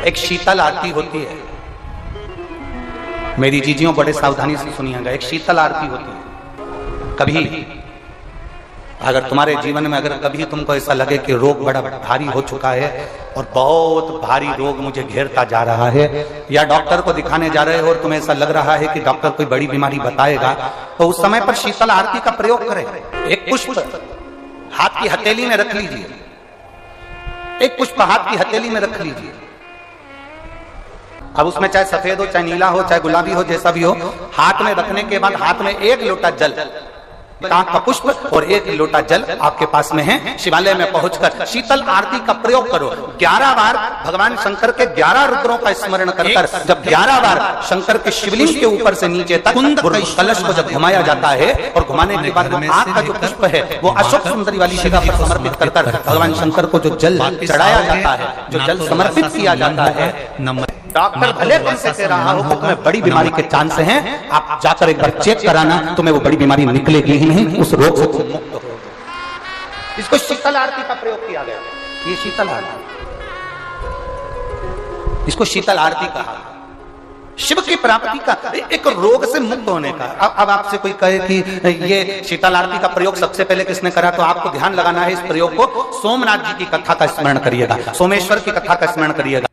एक शीतल आरती होती है। मेरी जीजियों बड़े सावधानी से सुनिएगा, एक शीतल आरती होती है। कभी अगर तुम्हारे जीवन में अगर कभी तुमको ऐसा लगे कि रोग बड़ा भारी हो चुका है और बहुत भारी रोग मुझे घेरता जा रहा है, या डॉक्टर को दिखाने जा रहे हो और तुम्हें ऐसा लग रहा है कि डॉक्टर कोई बड़ी बीमारी बताएगा, तो उस समय पर शीतल आरती का प्रयोग करें। एक पुष्प हाथ की हथेली में रख लीजिए, एक पुष्प हाथ की हथेली में रख लीजिए। अब उसमें चाहे सफेद हो, चाहे नीला हो, चाहे गुलाबी हो, जैसा भी हो, हाथ में रखने के बाद हाथ में एक लोटा जल, कांच का पुष्प और एक लोटा जल आपके पास में है, शिवालय में पहुंचकर शीतल आरती का प्रयोग करो। 11 बार भगवान शंकर के 11 रुद्रों का स्मरण कर जब 11 बार शंकर के शिवलिंग के ऊपर से नीचे तक कलश को जब घुमाया जाता है और घुमाने के बाद आग का जो पुष्प है वो अशोक सुंदरी वाली जगह पर समर्पित कर भगवान शंकर को जो जल चढ़ाया जाता है, जो जल समर्पित किया जाता है, डॉक्टर भले तुमसे कह रहा हो कि तुम्हें बड़ी बीमारी के चांस हैं, आप जाकर एक बार चेक कराना, तुम्हें वो बड़ी बीमारी निकलेगी ही नहीं, उस रोग से तुम मुक्त हो। इसको शीतल आरती का प्रयोग किया गया। ये शीतल आरती, इसको शीतल आरती कहा। शिव की प्राप्ति का, एक रोग से मुक्त होने का। अब आपसे कोई कहे कि ये शीतल आरती का प्रयोग सबसे पहले किसने करा, तो आपको ध्यान लगाना है इस प्रयोग को। सोमनाथ जी की कथा का स्मरण करिएगा, सोमेश्वर की कथा का स्मरण करिएगा।